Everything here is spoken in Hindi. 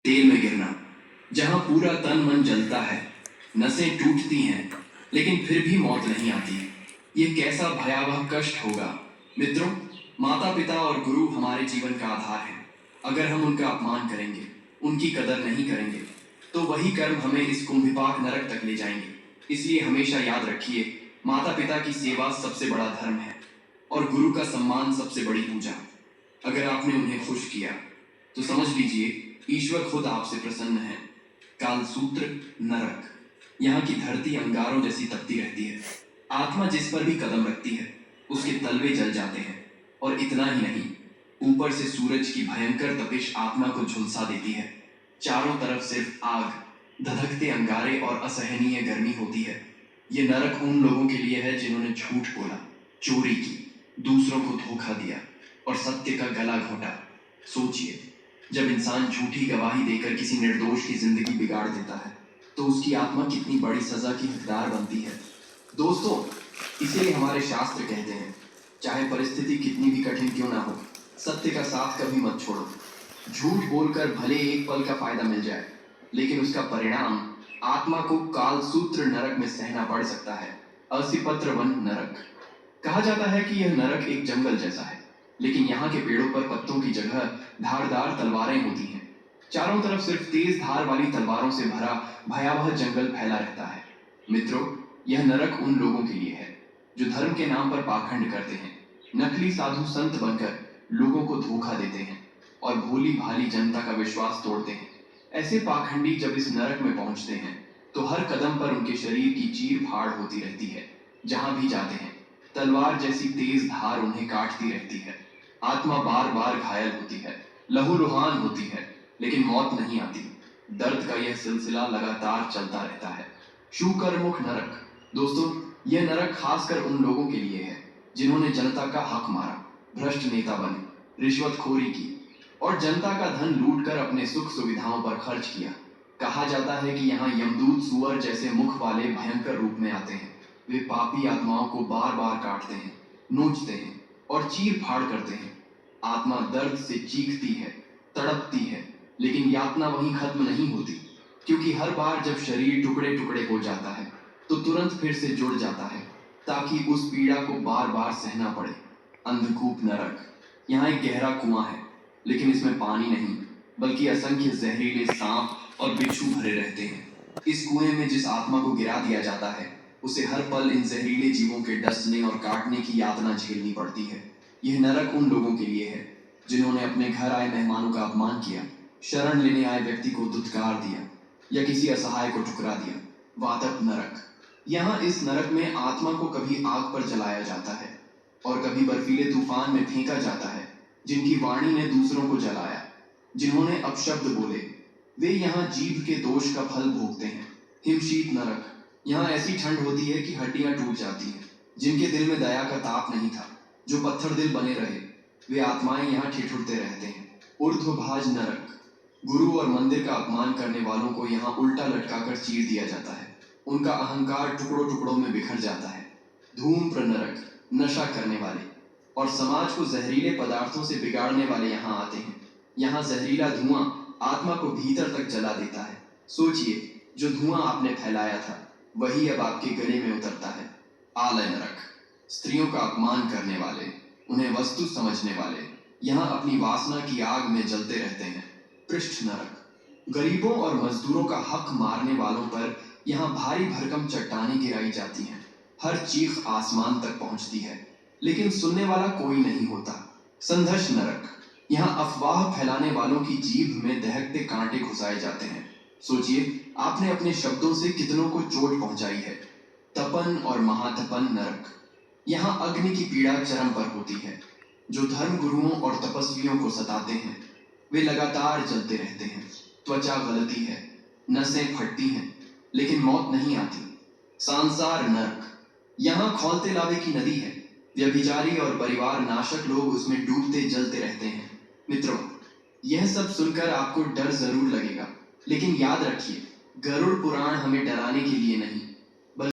तेल में गिरना, जहां पूरा तन मन जलता है, नसें टूटती हैं, लेकिन फिर भी मौत नहीं आती। ये कैसा भयावह कष्ट होगा। मित्रों, माता पिता और गुरु हमारे जीवन का आधार है। अगर हम उनका अपमान करेंगे, उनकी कदर नहीं करेंगे, तो वही कर्म हमें इस कुंभिपाक नरक तक ले जाएंगे। इसलिए हमेशा याद रखिए, माता पिता की सेवा सबसे बड़ा धर्म है और गुरु का सम्मान सबसे बड़ी पूजा। अगर आपने उन्हें खुश किया तो समझ लीजिए ईश्वर खुद आपसे प्रसन्न है। कालसूत्र नरक, यहाँ की धरती अंगारों जैसी तपती रहती है। आत्मा जिस पर भी कदम रखती है उसके तलवे जल जाते हैं। और इतना ही नहीं, ऊपर से सूरज की भयंकर तपिश आत्मा को झुलसा देती है। चारों तरफ सिर्फ आग, धधकते अंगारे और असहनीय गर्मी होती है। ये नरक उन लोगों के लिए है जिन्होंने झूठ बोला, चोरी की, दूसरों को धोखा दिया और सत्य का गला घोटा। सोचिए, जब इंसान झूठी गवाही देकर किसी निर्दोष की जिंदगी बिगाड़ देता है तो उसकी आत्मा कितनी बड़ी सजा की हकदार बनती है। दोस्तों, इसीलिए हमारे शास्त्र कहते हैं, चाहे परिस्थिति कितनी भी कठिन क्यों ना हो, सत्य का साथ कभी मत छोड़ो। झूठ बोलकर भले एक पल का फायदा मिल जाए, लेकिन उसका परिणाम आत्मा को कालसूत्र नरक में सहना पड़ सकता है। असिपत्र वन नरक। कहा जाता है कि यह नरक एक जंगल जैसा है, लेकिन यहाँ के पेड़ों पर पत्तों की जगह धारदार तलवारें होती हैं। चारों तरफ सिर्फ तेज धार वाली तलवारों से भरा भयावह जंगल फैला रहता है। मित्रों, यह नरक उन लोगों के लिए है जो धर्म के नाम पर पाखंड करते हैं, नकली साधु संत बनकर लोगों को धोखा देते हैं और भोली भाली जनता का विश्वास तोड़ते हैं। ऐसे पाखंडी जब इस नरक में पहुंचते हैं तो हर कदम पर उनके शरीर की चीर फाड़ होती रहती है। जहां भी जाते हैं तलवार जैसी तेज धार उन्हें काटती रहती है। आत्मा बार बार घायल होती है, लहूलुहान होती है, लेकिन मौत नहीं आती। दर्द का यह सिलसिला लगातार चलता रहता है। शूकरमुख नरक। दोस्तों, यह नरक खासकर उन लोगों के लिए है जिन्होंने जनता का हक मारा, भ्रष्ट नेता बने, रिश्वतखोरी की और जनता का धन लूटकर अपने सुख सुविधाओं पर खर्च किया। कहा जाता है कि यहाँ यमदूत सुअर जैसे मुख वाले भयंकर रूप में आते हैं। वे पापी आत्माओं को बार बार काटते हैं, नोचते हैं और चीर फाड़ करते हैं। आत्मा दर्द से चीखती है, तड़पती है, लेकिन यातना वहीं खत्म नहीं होती, क्योंकि हर बार जब शरीर टुकड़े टुकड़े हो जाता है तो तुरंत फिर से जुड़ जाता है, ताकि उस पीड़ा को बार बार सहना पड़े। अंधकूप नरक। यहाँ एक गहरा कुआं है, लेकिन इसमें पानी नहीं, बल्कि असंख्य जहरीले सांप और बिच्छू भरे रहते हैं। इस कुएं में जिस आत्मा को गिरा दिया जाता है उसे हर पल इन जहरीले जीवों के डसने और काटने की यातना झेलनी पड़ती है। यह नरक उन लोगों के लिए है जिन्होंने अपने घर आए मेहमानों का अपमान किया, शरण लेने आए व्यक्ति को दुत्कार दिया या किसी असहाय को ठुकरा दिया। वातक नरक। यहाँ इस नरक में आत्मा को कभी आग पर जलाया जाता है और कभी बर्फीले तूफान में फेंका जाता है। जिनकी वाणी ने दूसरों को जलाया, जिन्होंने अपशब्द बोले, वे यहाँ जीभ के दोष का फल भोगते हैं। हिमशीत नरक। यहाँ ऐसी ठंड होती है कि हड्डियां टूट जाती हैं। जिनके दिल में दया का ताप नहीं था, जो पत्थर दिल बने रहे, वे आत्माएं यहाँ ठिठुरते रहते हैं। ऊर्ध्वभाज नरक। गुरु और मंदिर का अपमान करने वालों को यहाँ उल्टा लटकाकर चीर दिया जाता है। उनका अहंकार टुकड़ों टुकड़ों में बिखर जाता है। धूम्र नरक। नशा करने वाले और समाज को जहरीले पदार्थों से बिगाड़ने वाले यहाँ आते हैं। यहाँ जहरीला धुआं आत्मा को भीतर तक जला देता है। सोचिए, जो धुआं आपने फैलाया था वही अब आपके गले में उतरता है। आलय नरक। स्त्रियों का अपमान करने वाले, उन्हें वस्तु समझने वाले यहाँ अपनी वासना की आग में जलते रहते हैं। पृष्ठ नरक। गरीबों और मजदूरों का हक मारने वालों पर यहाँ भारी भरकम चट्टानें गिराई जाती हैं। हर चीख आसमान तक पहुंचती है, लेकिन सुनने वाला कोई नहीं होता। संघर्ष नरक। यहाँ अफवाह फैलाने वालों की जीभ में दहकते कांटे घुसाए जाते हैं। सोचिए, आपने अपने शब्दों से कितनों को चोट पहुंचाई है। तपन और महातपन नरक। यहाँ अग्नि की पीड़ा चरम पर होती है। जो धर्म गुरुओं और तपस्वियों को सताते हैं वे लगातार जलते रहते हैं। त्वचा गलती है, नसें फटती हैं, लेकिन मौत नहीं आती। सांसार नरक। यहाँ खौलते लावे की नदी है। व्यभिचारी और परिवार नाशक लोग उसमें डूबते जलते रहते हैं। मित्रों, यह सब सुनकर आपको डर जरूर लगेगा, लेकिन याद रखिए, गरुड़ पुराण हमें डराने के लिए नहीं,